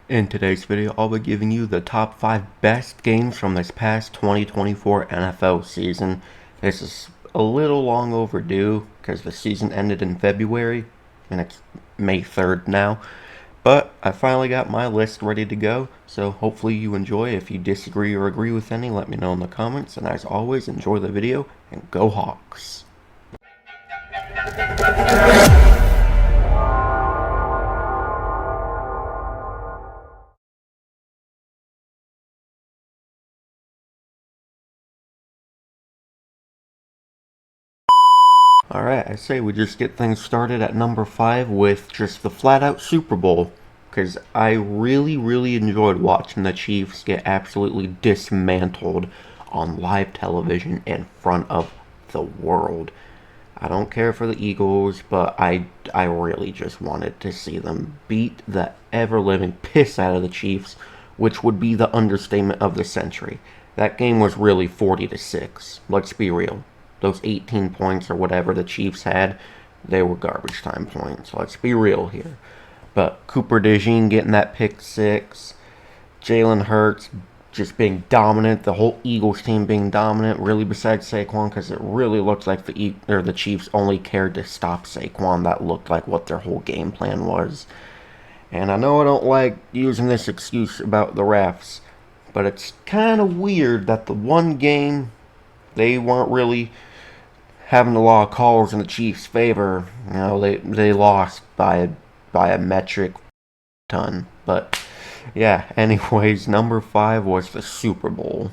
In today's video, I'll be giving you the top 5 best games from this past 2024 NFL season. This is a little long overdue because the season ended in February and it's May 3rd now. But I finally got my list ready to go, so hopefully you enjoy. If you disagree or agree with any, let me know in the comments. And as always, enjoy the video and go Hawks! Alright, I say we just get things started at number 5 with just the flat out Super Bowl. Because I really enjoyed watching the Chiefs get absolutely dismantled on live television in front of the world. I don't care for the Eagles, but I really just wanted to see them beat the ever-living piss out of the Chiefs, which would be the understatement of the century. That game was really 40-6. Let's be real. Those 18 points or whatever the Chiefs had, they were garbage time points. Let's be real here. But Cooper DeJean getting that pick six, Jalen Hurts just being dominant, the whole Eagles team being dominant, really besides Saquon, because it really looked like the Chiefs only cared to stop Saquon. That looked like what their whole game plan was. And I know I don't like using this excuse about the refs, but it's kind of weird that the one game they weren't really having a lot of calls in the Chiefs' favor. You know, they lost by a metric ton. But yeah, anyways, number 5 was the Super Bowl.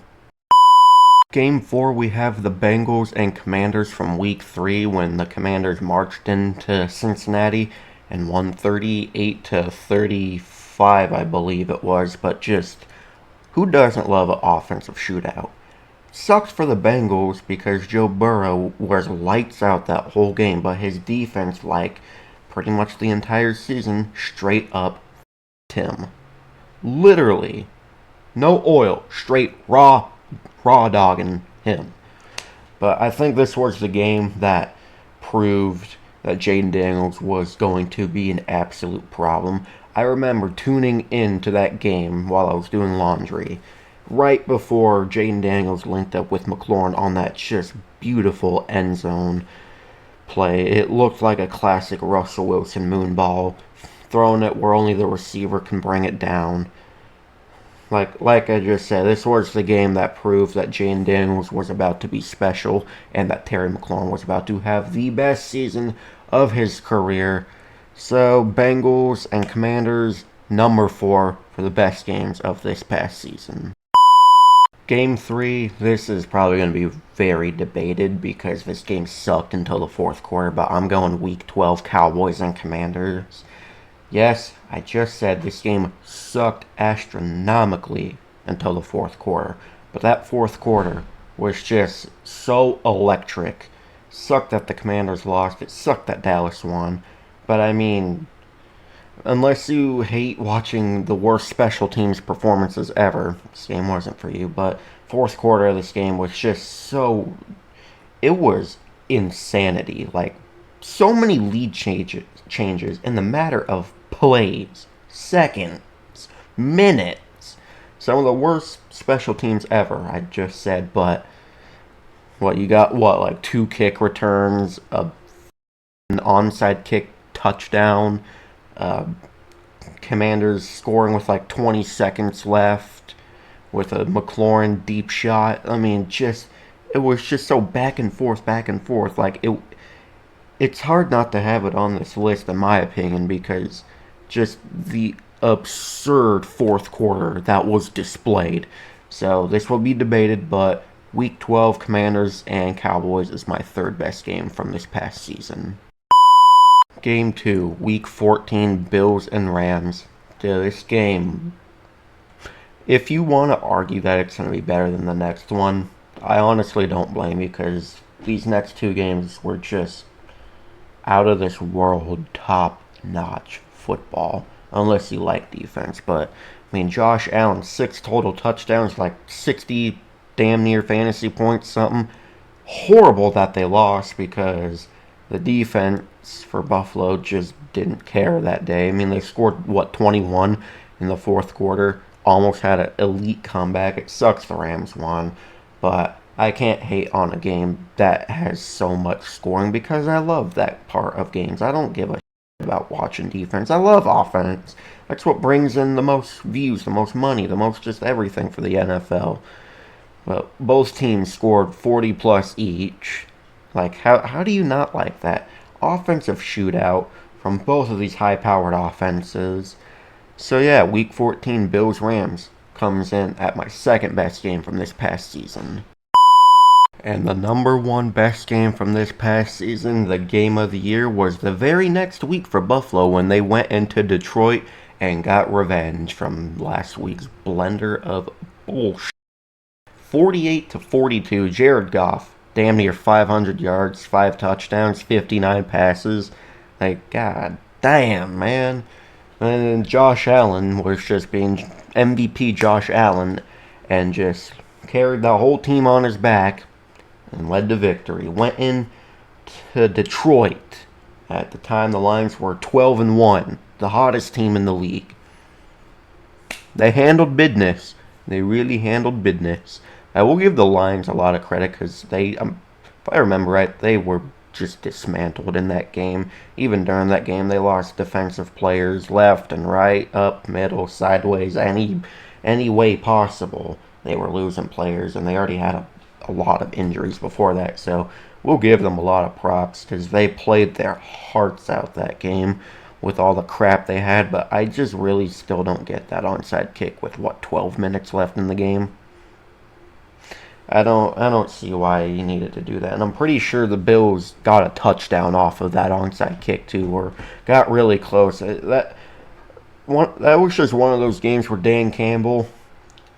Game 4, we have the Bengals and Commanders from Week 3 when the Commanders marched into Cincinnati and won 38-35, I believe it was. But just, who doesn't love an offensive shootout? Sucks for the Bengals because Joe Burrow was lights out that whole game, but his defense, like pretty much the entire season, straight up him. Literally. No oil. Straight raw dogging him. But I think this was the game that proved that Jaden Daniels was going to be an absolute problem. I remember tuning into that game while I was doing laundry, right before Jaden Daniels linked up with McLaurin on that just beautiful end zone play. It looked like a classic Russell Wilson moonball, throwing it where only the receiver can bring it down. Like I just said, this was the game that proved that Jaden Daniels was about to be special and that Terry McLaurin was about to have the best season of his career. So, Bengals and Commanders, number 4 for the best games of this past season. Game 3, this is probably going to be very debated because this game sucked until the fourth quarter, but I'm going Week 12 Cowboys and Commanders. Yes, I just said this game sucked astronomically until the fourth quarter, but that fourth quarter was just so electric. Sucked that the Commanders lost, it sucked that Dallas won, but I mean, unless you hate watching the worst special teams performances ever, this game wasn't for you. But fourth quarter of this game was just so, it was insanity. Like, so many lead changes in the matter of plays, seconds, minutes. Some of the worst special teams ever, I just said. But you got like 2 kick returns, an onside kick touchdown, Commanders scoring with like 20 seconds left with a McLaurin deep shot. I mean, it was just so back and forth. Like, it's hard not to have it on this list, in my opinion, because just the absurd fourth quarter that was displayed. So this will be debated, but Week 12 Commanders and Cowboys is my third best game from this past season. Game 2, Week 14, Bills and Rams. This game, if you want to argue that it's going to be better than the next one, I honestly don't blame you, because these next 2 games were just out of this world, top-notch football, unless you like defense. But, I mean, Josh Allen, 6 total touchdowns, like 60 damn near fantasy points, something. Horrible that they lost because the defense for Buffalo just didn't care that day. I mean, they scored, 21? in the fourth quarter. Almost had an elite comeback. It sucks the Rams won, but I can't hate on a game that has so much scoring because I love that part of games. I don't give a shit about watching defense. I love offense. That's what brings in the most views, the most money, the most just everything for the NFL. But both teams scored 40 plus each. Like, how do you not like that? Offensive shootout from both of these high powered offenses. So, yeah, week 14 Bills Rams comes in at my second best game from this past season. And the number one best game from this past season, the game of the year, was the very next week for Buffalo when they went into Detroit and got revenge from last week's blender of bullshit. 48-42, Jared Goff, damn near 500 yards, 5 touchdowns, 59 passes. Like, god damn, man. And then Josh Allen was just being MVP Josh Allen and just carried the whole team on his back and led to victory. Went in to Detroit. At the time, the Lions were 12-1, the hottest team in the league. They handled business. They really handled business. I will give the Lions a lot of credit because they, if I remember right, they were just dismantled in that game. Even during that game, they lost defensive players left and right, up, middle, sideways, any way possible. They were losing players, and they already had a lot of injuries before that. So we'll give them a lot of props because they played their hearts out that game with all the crap they had. But I just really still don't get that onside kick with 12 minutes left in the game. I don't see why he needed to do that. And I'm pretty sure the Bills got a touchdown off of that onside kick too, or got really close. That was just one of those games where Dan Campbell,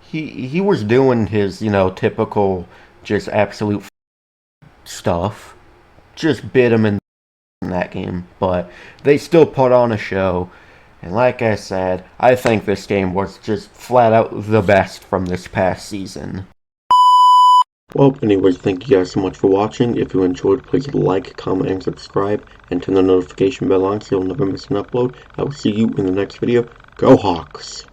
he was doing his, typical just absolute stuff. Just bit him in that game, but they still put on a show. And like I said, I think this game was just flat out the best from this past season. Well, anyways, thank you guys so much for watching. If you enjoyed, please like, comment, and subscribe, and turn the notification bell on so you'll never miss an upload. I will see you in the next video. Go Hawks!